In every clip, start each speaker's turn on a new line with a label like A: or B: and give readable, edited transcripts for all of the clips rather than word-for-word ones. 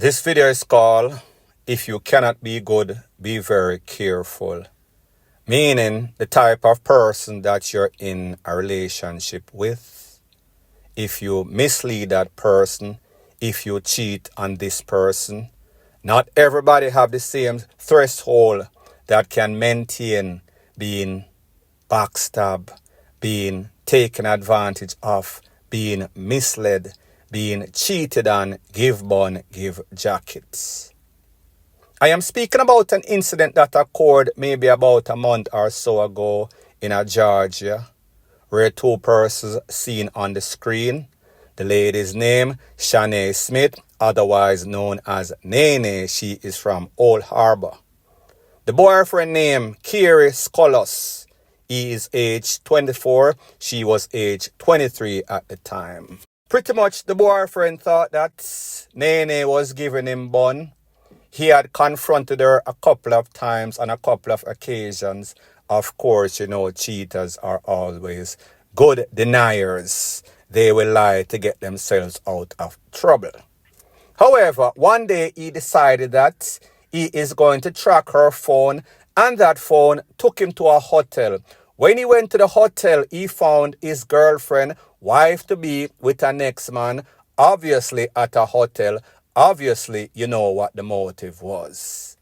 A: This video is called, If You Cannot Be Good, Be Very Careful. Meaning the type of person that you're in a relationship with. If you mislead that person, if you cheat on this person, not everybody have the same threshold that can maintain being backstabbed, being taken advantage of, being misled, being cheated on, give bun, give jackets. I am speaking about an incident that occurred maybe about a month or so ago in Georgia, where two persons seen on the screen. The lady's name, Shanae Smith, otherwise known as Nene. She is from Old Harbor. The boyfriend named Kiri Skolos. He is age 24. She was age 23 at the time. Pretty much the boyfriend thought that Nene was giving him bun. He had confronted her a couple of times on a couple of occasions. Of course, you know, cheaters are always good deniers. They will lie to get themselves out of trouble. However, one day he decided that he is going to track her phone, and that phone took him to a hotel. When he went to the hotel, he found his girlfriend, wife-to-be, with her next man, obviously at a hotel. Obviously, you know what the motive was.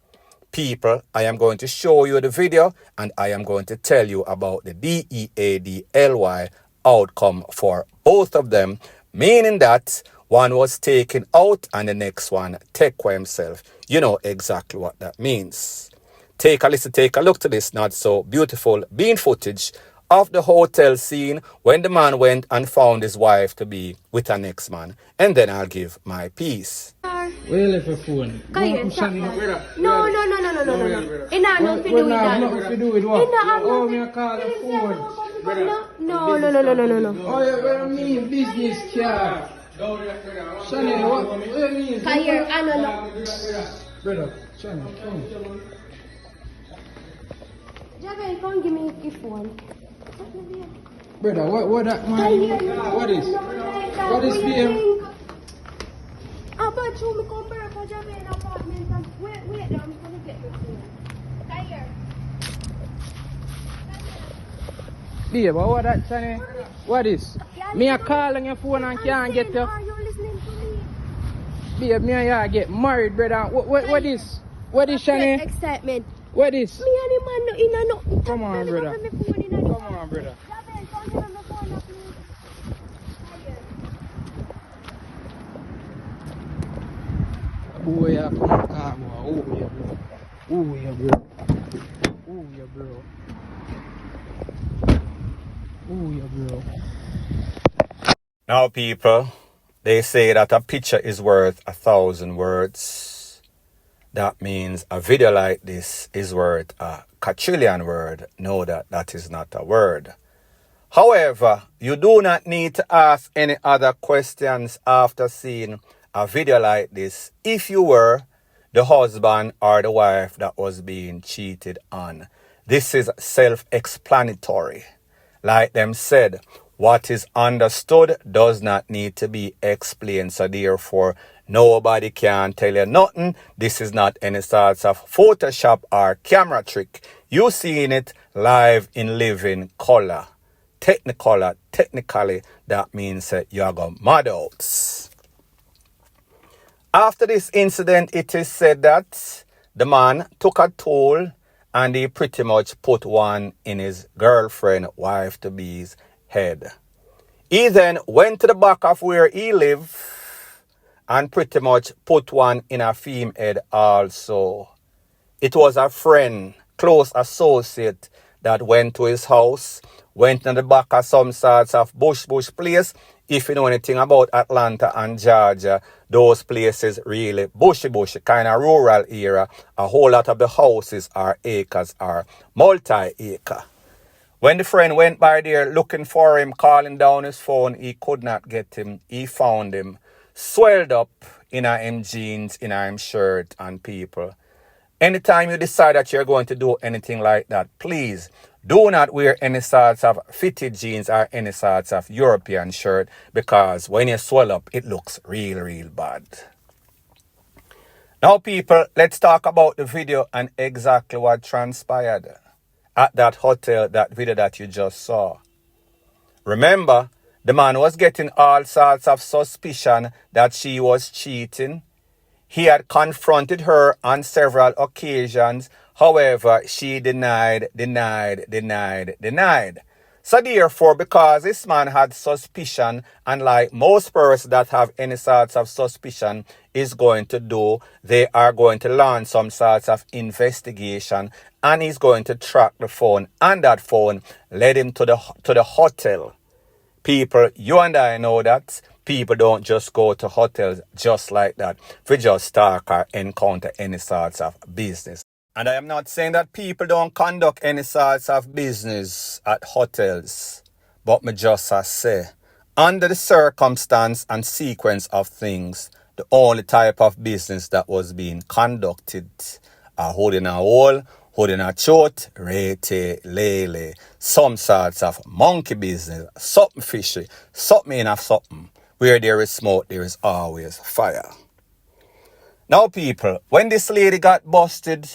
A: People, I am going to show you the video, and I am going to tell you about the DEADLY outcome for both of them, meaning that one was taken out and the next one take for himself. You know exactly what that means. Take a listen, take a look to this not so beautiful bean footage of the hotel scene when the man went and found his wife to be with her next man, and then I'll give my piece.
B: Where you left your phone?
C: No. Ina, no, to do with that.
B: Nothing to do with what? Oh, me I call the phone.
C: No.
B: Oh, what do you mean business card? Shani, what do you mean?
C: Kaya, no.
B: Brother, Shani, come.
C: Jabe, come give me your phone.
B: Brother, what that man? What is PM?
C: But you me come back for Jabe in apartment and wait, I'm gonna get the phone. Kaya.
B: Babe, what that, Shani? What is? Me a call on your phone and can't get you.
C: Are you listening to me?
B: Babe, me and you get married, brother. What is? What is, Shani?
C: Excitement.
B: What is?
C: Me and the man no in no.
B: Come on, brother. Come on, brother. Oh yeah, come on. Oh yeah, bro.
A: Now, people, they say that a picture is worth 1,000 words. That means a video like this is worth a quadrillion word. Know that that is not a word. However, you do not need to ask any other questions after seeing a video like this if you were the husband or the wife that was being cheated on. This is self-explanatory. Like them said, what is understood does not need to be explained. So therefore, nobody can tell you nothing. This is not any sorts of Photoshop or camera trick. You seeing it live in living color. Technically, that means you are going mad out. After this incident, it is said that the man took a tool and he pretty much put one in his girlfriend, wife-to-be's head. He then went to the back of where he lived and pretty much put one in a female head also. It was a friend, close associate, that went to his house, went in the back of some sorts of bush place. If you know anything about Atlanta and Georgia, those places really bushy, kind of rural area. A whole lot of the houses are acres or multi-acre. When the friend went by there looking for him, calling down his phone, he could not get him. He found him swelled up in him jeans, in him shirt, and people. Anytime you decide that you're going to do anything like that, please do not wear any sorts of fitted jeans or any sorts of European shirt, because when you swell up, it looks real bad. Now, people, let's talk about the video and exactly what transpired at that hotel, that video that you just saw. Remember, the man was getting all sorts of suspicion that she was cheating. He had confronted her on several occasions. However, she denied. So therefore, because this man had suspicion, and like most persons that have any sorts of suspicion is going to do, they are going to launch some sorts of investigation, and he's going to track the phone, and that phone led him to the hotel. People, you and I know that people don't just go to hotels just like that. We just talk or encounter any sorts of business. And I am not saying that people don't conduct any sorts of business at hotels. But me just say, under the circumstance and sequence of things, the only type of business that was being conducted are holding a hole, holding a chote, rete, lele, some sorts of monkey business, something fishy, something in of something. Where there is smoke, there is always fire. Now, people, when this lady got busted,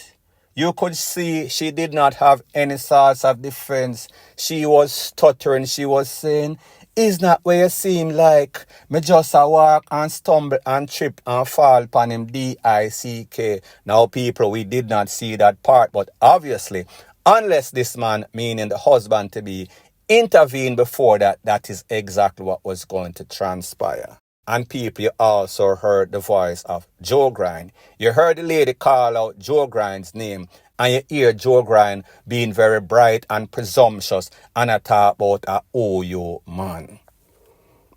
A: you could see she did not have any sorts of defense. She was stuttering. She was saying, "Is not where you seem like me just a walk and stumble and trip and fall upon him D-I-C-K." Now, people, we did not see that part. But obviously, unless this man, meaning the husband to be, intervened before that, that is exactly what was going to transpire. And people, you also heard the voice of Joe Grind. You heard the lady call out Joe Grind's name. And you hear Joe Grind being very bright and presumptuous. And I talk about a OU man.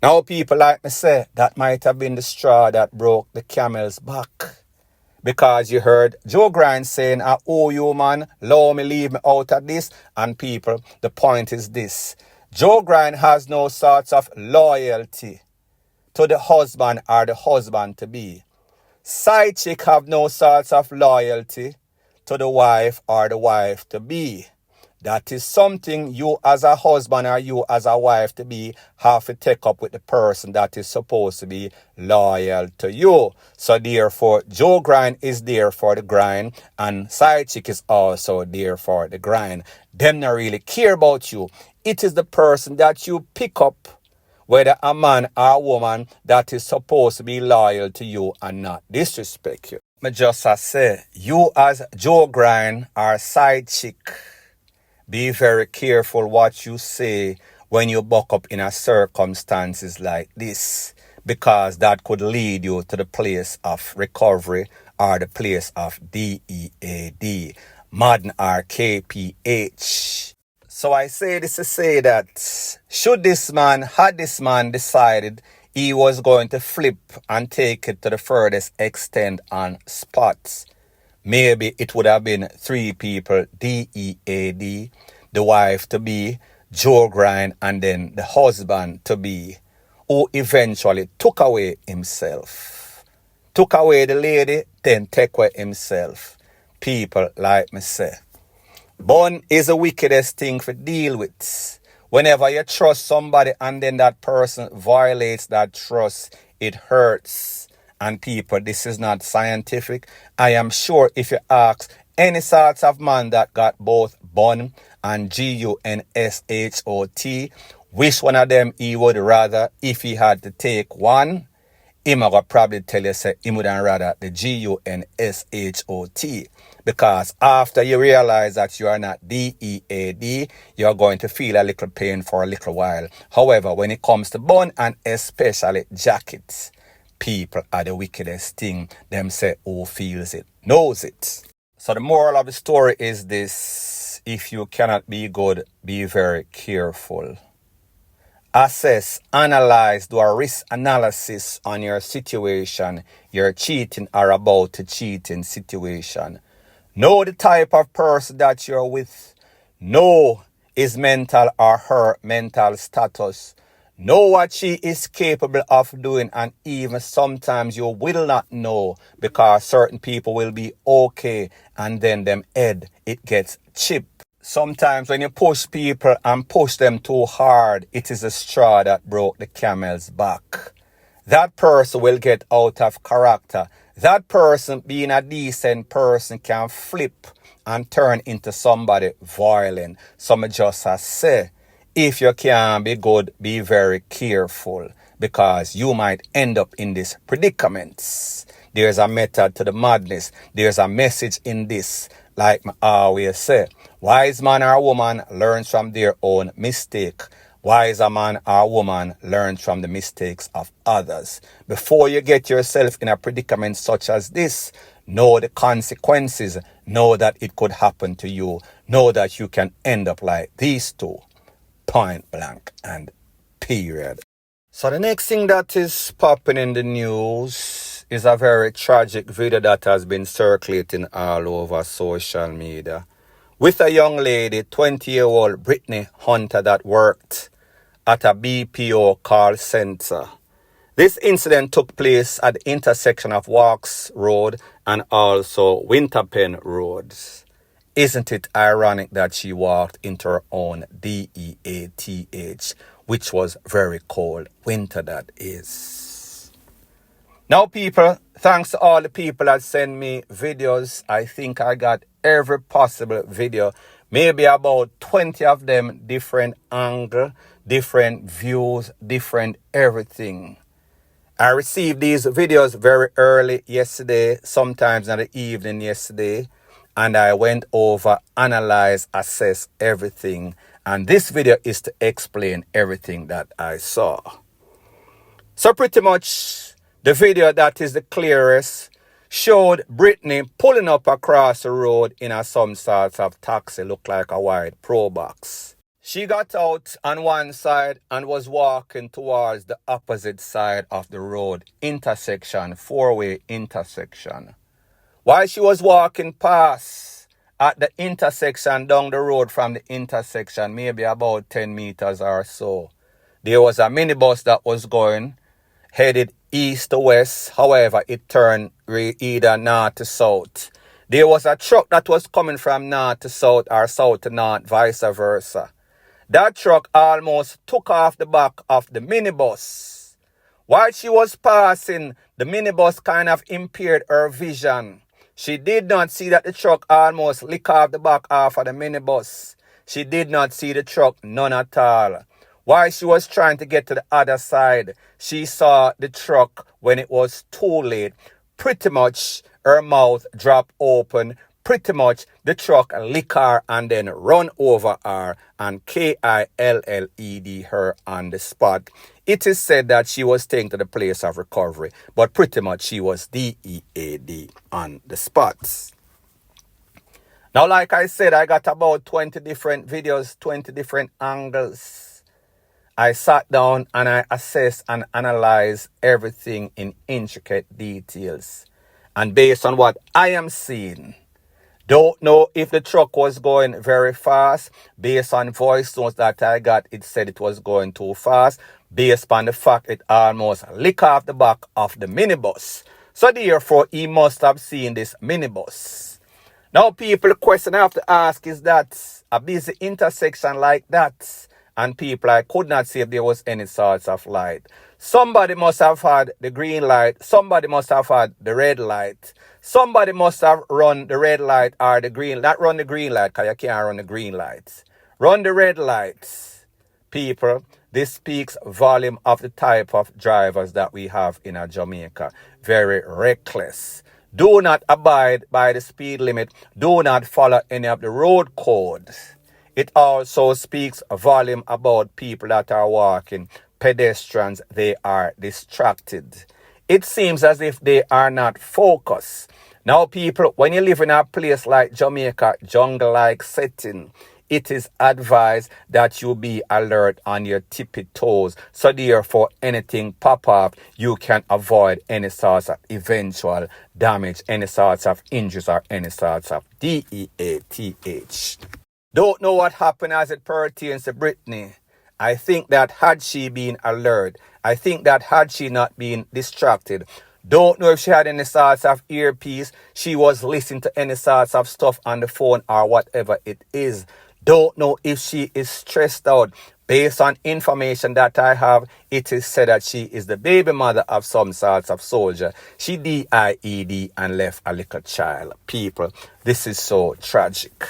A: Now, people, like me say, that might have been the straw that broke the camel's back. Because you heard Joe Grind saying, OU man, allow me leave me out of this. And people, the point is this. Joe Grind has no sorts of loyalty to the husband or the husband to be. Side chick have no sorts of loyalty to the wife or the wife to be. That is something you as a husband or you as a wife to be have to take up with the person that is supposed to be loyal to you. So therefore, Joe Grind is there for the grind and side chick is also there for the grind. Them not really care about you. It is the person that you pick up, whether a man or a woman, that is supposed to be loyal to you and not disrespect you. Me just say, you as Joe Grind or side chick, be very careful what you say when you buck up in a circumstances like this, because that could lead you to the place of recovery or the place of DEAD, modern or KPH. So I say this to say that had this man decided he was going to flip and take it to the furthest extent on spots, maybe it would have been 3 people, DEAD, the wife to be, Joe Grind, and then the husband to be, who eventually took away himself. Took away the lady, then take away himself. People, like me say, bun is the wickedest thing to deal with. Whenever you trust somebody and then that person violates that trust, it hurts. And people, this is not scientific. I am sure if you ask any sorts of man that got both bun and GUNSHOT, which one of them he would rather if he had to take one, he might probably tell you say he would rather the GUNSHOT. Because after you realize that you are not DEAD, you're going to feel a little pain for a little while. However, when it comes to bun and especially jackets, people are the wickedest thing. Them say who feels it, knows it. So the moral of the story is this: if you cannot be good, be very careful. Assess, analyze, do a risk analysis on your situation, your cheating or about to cheating situation. Know the type of person that you're with. Know his mental or her mental status. Know what she is capable of doing, and even sometimes you will not know because certain people will be okay and then them head, it gets chipped. Sometimes when you push people and push them too hard, it is a straw that broke the camel's back. that person will get out of character. That person, being a decent person, can flip and turn into somebody violent. Some just say, if you can be good, be very careful, because you might end up in this predicament. There's a method to the madness. There's a message in this. Like I always say, wise man or woman learns from their own mistake. Wise a man or woman learns from the mistakes of others. Before you get yourself in a predicament such as this, know the consequences. Know that it could happen to you. Know that you can end up like these two. Point blank and period. So the next thing that is popping in the news is a very tragic video that has been circulating all over social media with a young lady, 20-year-old Brittany Hunter, that worked at a BPO call center. This incident took place at the intersection of Walks Road and also Winterpen Roads. Isn't it ironic that she walked into her own DEATH, which was very cold winter that is. Now people, thanks to all the people that send me videos. I think I got every possible video, maybe about 20 of them, different angle, different views, different everything. I received these videos very early yesterday, sometimes in the evening yesterday, and I went over, analyze, assess everything. And this video is to explain everything that I saw. So pretty much the video that is the clearest showed Brittany pulling up across the road in some sorts of taxi, looked like a white Pro Box. She got out on one side and was walking towards the opposite side of the road, intersection, four-way intersection. While she was walking past at the intersection, down the road from the intersection, maybe about 10 meters or so, there was a minibus that was going, headed east to west. However, it turned either north to south. There was a truck that was coming from north to south or south to north, vice versa. That truck almost took off the back of the minibus. While she was passing, the minibus kind of impaired her vision. She did not see that the truck almost licked off the back half of the minibus. She did not see the truck, none at all. While she was trying to get to the other side, she saw the truck when it was too late. Pretty much her mouth dropped open. Pretty much the truck lick her and then run over her and KILLED her on the spot. It is said that she was taken to the place of recovery, but pretty much she was DEAD on the spot. Now, like I said, I got about 20 different videos, 20 different angles. I sat down and I assessed and analyzed everything in intricate details. And based on what I am seeing, don't know if the truck was going very fast. Based on voice notes that I got, it said it was going too fast. Based on the fact it almost licked off the back of the minibus. So therefore, he must have seen this minibus. Now, people, the question I have to ask is that a busy intersection like that, and people, I could not see if there was any sorts of light. Somebody must have had the green light. Somebody must have had the red light. Somebody must have run the red light or the green. Not run the green light, because you can't run the green lights. Run the red lights. People, this speaks volume of the type of drivers that we have in Jamaica. Very reckless. Do not abide by the speed limit. Do not follow any of the road codes. It also speaks volume about people that are walking, pedestrians. They are distracted. It seems as if they are not focused. Now, people, when you live in a place like Jamaica, jungle-like setting, it is advised that you be alert on your tippy toes. So therefore, anything pop up, you can avoid any sorts of eventual damage, any sorts of injuries, or any sorts of DEATH. Don't know what happened as it pertains to Brittany. I think that had she been alert, I think that had she not been distracted, don't know if she had any sorts of earpiece, she was listening to any sorts of stuff on the phone or whatever it is. Don't know if she is stressed out. Based on information that I have, it is said that she is the baby mother of some sorts of soldier. She DIED and left a little child. People, this is so tragic.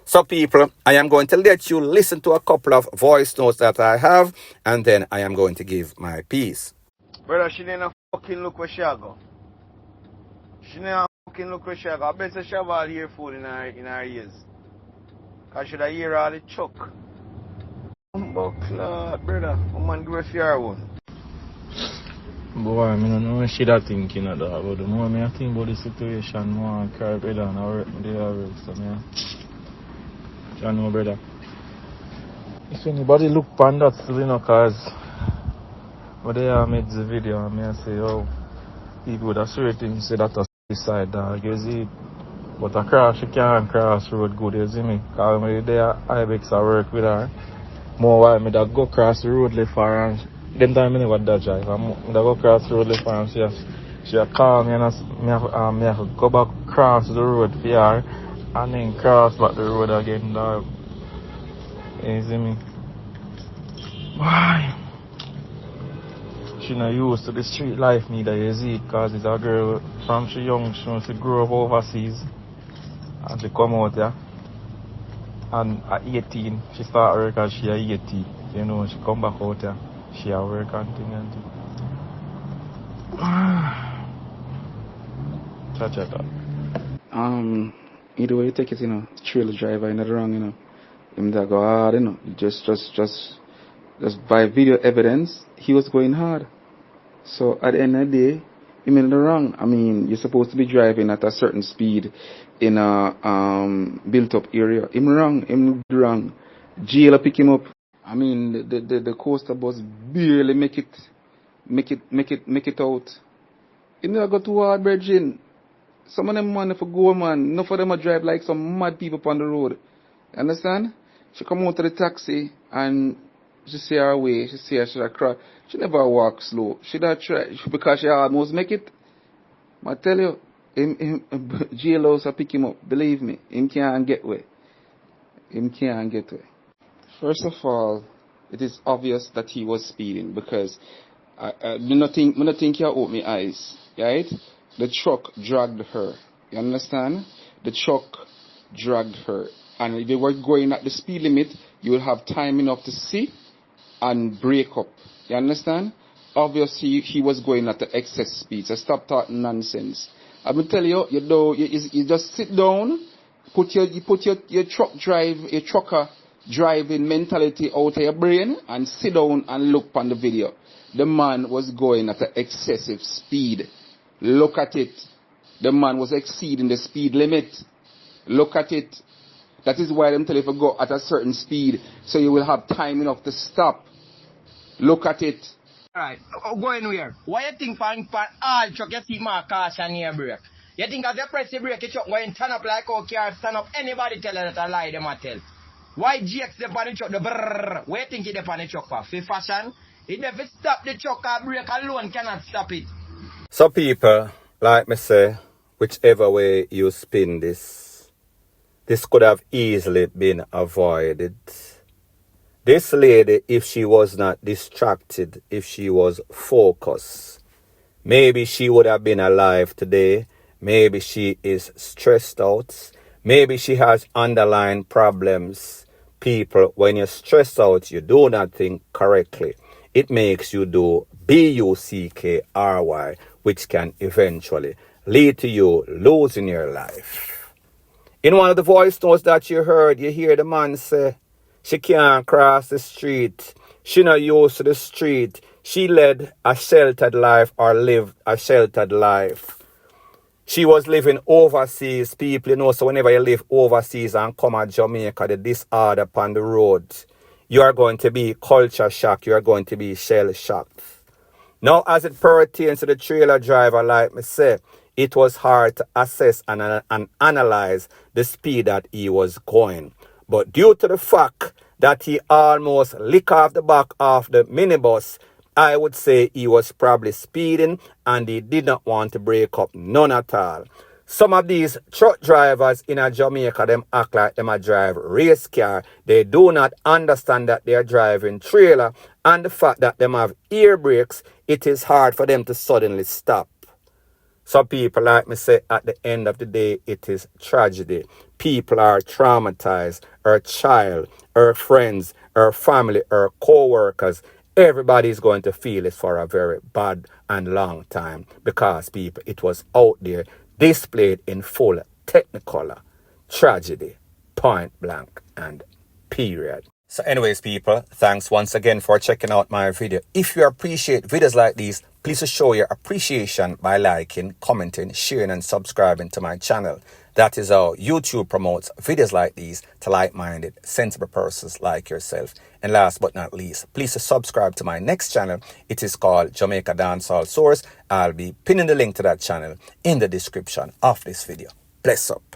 A: So people, I am going to let you listen to a couple of voice notes that I have, and then I am going to give my piece.
D: Brother, she didn't fucking look where she go. She didn't fucking look where she go. I bet she have all ear food in her ears. Cause she da hear all the chuck. Buckler, brother. Man, give a fair one.
E: Boy, I don't know what she da thinking of that, but the more I think about the situation, more I cry, brother, and I work me there work, so you know, brother. If anybody look on that still, you know, cause when they made the video, and I say, oh, people with a certain say that a suicide dog, you see. But a crash, she can't cross road good, you see me. Cause when they there, Ibex I work with her. More while me that go cross the road left for her, and them time I never that drive. I go cross the road left for her, and she call me, and me have to go back cross the road for her, and then cross back the road again, dog. You see me? Why? She not used to the street life neither, you see, cause it's a girl from she young, she wants to grow up overseas, and she come out here. And at 18, she start work as she at 18. You know, she come back out here. She at work and thing and thing.
B: Either way you take it, you know, trailer driver in the wrong, you know. Him that go hard, you know. Just by video evidence, he was going hard. So at the end of the day, him in the wrong. I mean, you're supposed to be driving at a certain speed in a built up area. Him wrong. Jail pick him up. I mean, the coaster bus barely make it out. He never got too hard, bridging. Some of them man if go, man. Enough of them a drive like some mad people on the road. You understand? She come out to the taxi and she see her way. She see her, she cry. She never walk slow. She da try because she almost make it. I tell you, jailhouse pick him up. Believe me, him can't get away. First of all, it is obvious that he was speeding because I not think you open my eyes, right? The truck dragged her. You understand? The truck dragged her, and if they were going at the speed limit, you will have time enough to see and break up. You understand? Obviously, he was going at the excess speed, so stop talking nonsense. I will tell you, you just sit down, put your trucker driving mentality out of your brain, and sit down and look on the video. The man was going at an excessive speed. Look at it. The man was exceeding the speed limit. Look at it. That is why them tell you to go at a certain speed, so you will have time enough to stop. Look at it.
F: Alright, going where? Why you think for all truck you see my caution here brake? You think as you press the brake, your truck going turn up like how car stand up? Anybody tell you that a lie, them a tell. Why GX the on the truck, the brrrr? Where you think it on the truck for? For fashion? It never stop the truck, or brake alone cannot stop it.
A: So people, like me say, whichever way you spin this could have easily been avoided. This lady, if she was not distracted, if she was focused, maybe she would have been alive today. Maybe she is stressed out. Maybe she has underlying problems. People, when you're stressed out, you do not think correctly. It makes you do BUCKRY, which can eventually lead to you losing your life. In one of the voice notes that you heard, you hear the man say, she can't cross the street. She not used to the street. She led a sheltered life or lived a sheltered life. She was living overseas, people, you know, so whenever you live overseas and come to Jamaica, the disorder upon the road, you are going to be culture shocked. You are going to be shell shocked. Now, as it pertains to the trailer driver, like me say, it was hard to assess and analyze the speed that he was going. But due to the fact that he almost licked off the back of the minibus, I would say he was probably speeding and he did not want to break up, none at all. Some of these truck drivers in Jamaica, them act like them a drive race car. They do not understand that they are driving trailer, and the fact that them have ear brakes, it is hard for them to suddenly stop. Some people, like me say, at the end of the day, it is tragedy. People are traumatized. Her child, her friends, her family, her co-workers, everybody is going to feel it for a very bad and long time, because people, it was out there displayed in full technicolor. Tragedy, point blank and period. So anyways, people, thanks once again for checking out my video. If you appreciate videos like these, please show your appreciation by liking, commenting, sharing, and subscribing to my channel. That is how YouTube promotes videos like these to like-minded, sensible persons like yourself. And last but not least, please subscribe to my next channel. It is called Jamaica Dancehall Source. I'll be pinning the link to that channel in the description of this video. Bless up.